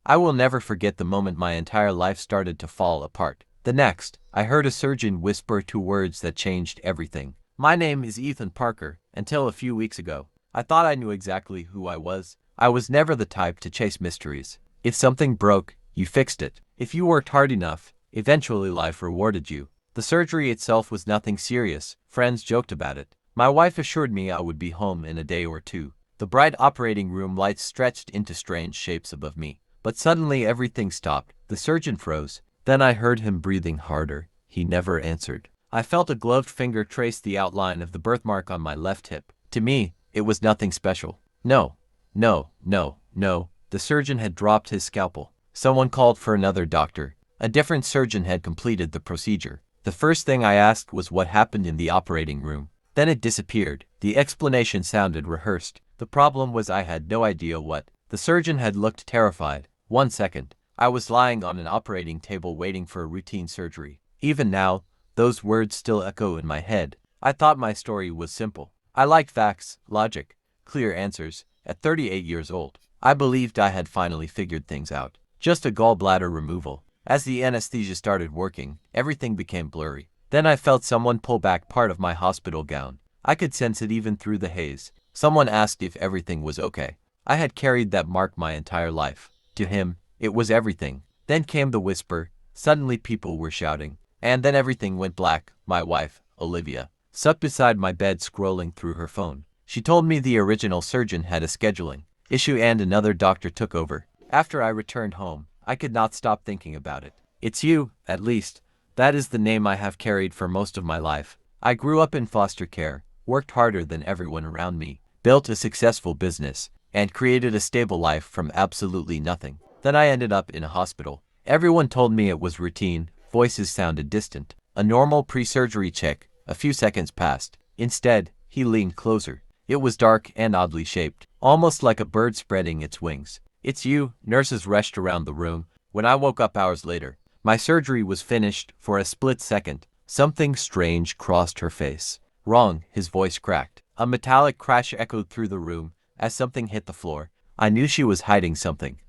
I will never forget the moment my entire life started to fall apart. The next, I heard a surgeon whisper two words that changed everything. My name is Ethan Parker. Until a few weeks ago, I thought I knew exactly who I was. I was never the type to chase mysteries. If something broke, you fixed it. If you worked hard enough, eventually life rewarded you. The surgery itself was nothing serious. Friends joked about it. My wife assured me I would be home in a day or two. The bright operating room lights stretched into strange shapes above me. But suddenly everything stopped. The surgeon froze. Then I heard him breathing harder. He never answered. I felt a gloved finger trace the outline of the birthmark on my left hip. To me, it was nothing special. No. The surgeon had dropped his scalpel. Someone called for another doctor. A different surgeon had completed the procedure. The first thing I asked was what happened in the operating room. Then it disappeared. The explanation sounded rehearsed. The problem was I had no idea what. The surgeon had looked terrified. 1 second. I was lying on an operating table waiting for a routine surgery. Even now, those words still echo in my head. I thought my story was simple. I liked facts, logic, clear answers. At 38 years old, I believed I had finally figured things out. Just a gallbladder removal. As the anesthesia started working, everything became blurry. Then I felt someone pull back part of my hospital gown. I could sense it even through the haze. Someone asked if everything was okay. I had carried that mark my entire life. To him, it was everything. Then came the whisper. Suddenly people were shouting. And then everything went black. My wife, Olivia, sat beside my bed scrolling through her phone. She told me the original surgeon had a scheduling issue and another doctor took over. After I returned home, I could not stop thinking about it. It's you, at least. That is the name I have carried for most of my life. I grew up in foster care, worked harder than everyone around me, built a successful business, and created a stable life from absolutely nothing. Then I ended up in a hospital. Everyone told me it was routine. Voices sounded distant. A normal pre-surgery check. A few seconds passed. Instead, he leaned closer. It was dark and oddly shaped, almost like a bird spreading its wings. It's you. Nurses rushed around the room. When I woke up hours later, my surgery was finished. For a split second, something strange crossed her face. Wrong, his voice cracked. A metallic crash echoed through the room. As something hit the floor, I knew she was hiding something.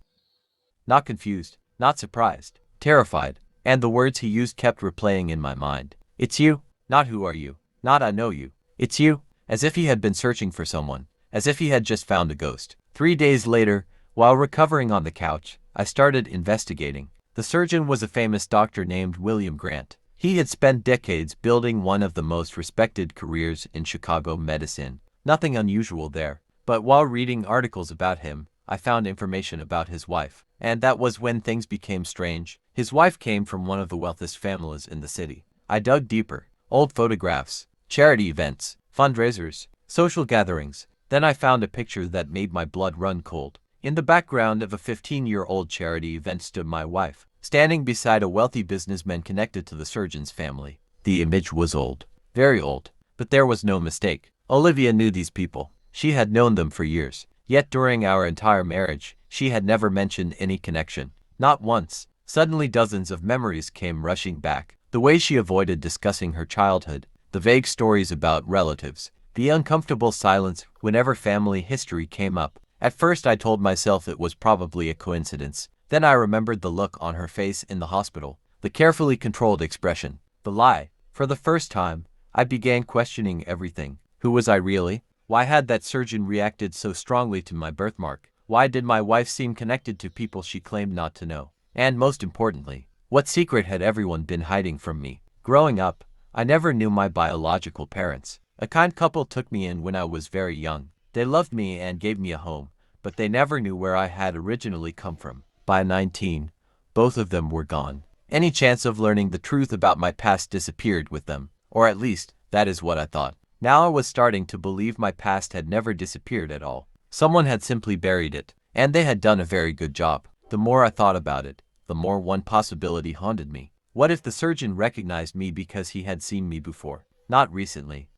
Not confused, not surprised, terrified, and the words he used kept replaying in my mind. It's you, not who are you, not I know you. It's you, as if he had been searching for someone, as if he had just found a ghost. 3 days later, while recovering on the couch, I started investigating. The surgeon was a famous doctor named William Grant. He had spent decades building one of the most respected careers in Chicago medicine. Nothing unusual there. But while reading articles about him, I found information about his wife. And that was when things became strange. His wife came from one of the wealthiest families in the city. I dug deeper. Old photographs, charity events, fundraisers, social gatherings. Then I found a picture that made my blood run cold. In the background of a 15-year-old charity event stood my wife, standing beside a wealthy businessman connected to the surgeon's family. The image was old, very old, but there was no mistake. Olivia knew these people. She had known them for years. Yet during our entire marriage, she had never mentioned any connection. Not once. Suddenly dozens of memories came rushing back. The way she avoided discussing her childhood, the vague stories about relatives, the uncomfortable silence whenever family history came up. At first I told myself it was probably a coincidence. Then I remembered the look on her face in the hospital, the carefully controlled expression, the lie. For the first time, I began questioning everything. Who was I really? Why had that surgeon reacted so strongly to my birthmark? Why did my wife seem connected to people she claimed not to know? And most importantly, what secret had everyone been hiding from me? Growing up, I never knew my biological parents. A kind couple took me in when I was very young. They loved me and gave me a home, but they never knew where I had originally come from. By 19, both of them were gone. Any chance of learning the truth about my past disappeared with them, or at least, that is what I thought. Now I was starting to believe my past had never disappeared at all. Someone had simply buried it, and they had done a very good job. The more I thought about it, the more one possibility haunted me. What if the surgeon recognized me because he had seen me before? Not recently.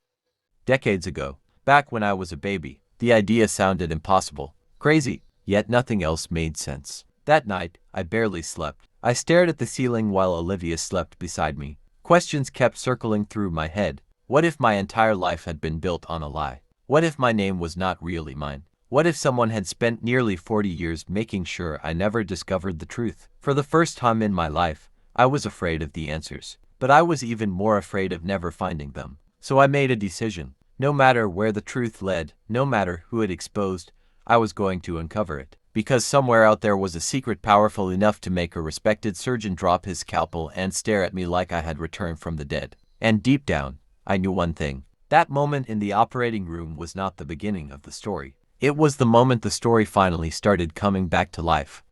Decades ago, back when I was a baby. The idea sounded impossible, crazy, yet nothing else made sense. That night, I barely slept. I stared at the ceiling while Olivia slept beside me. Questions kept circling through my head. What if my entire life had been built on a lie? What if my name was not really mine? What if someone had spent nearly 40 years making sure I never discovered the truth? For the first time in my life, I was afraid of the answers, but I was even more afraid of never finding them. So I made a decision. No matter where the truth led, no matter who it exposed, I was going to uncover it. Because somewhere out there was a secret powerful enough to make a respected surgeon drop his scalpel and stare at me like I had returned from the dead. And deep down, I knew one thing. That moment in the operating room was not the beginning of the story. It was the moment the story finally started coming back to life.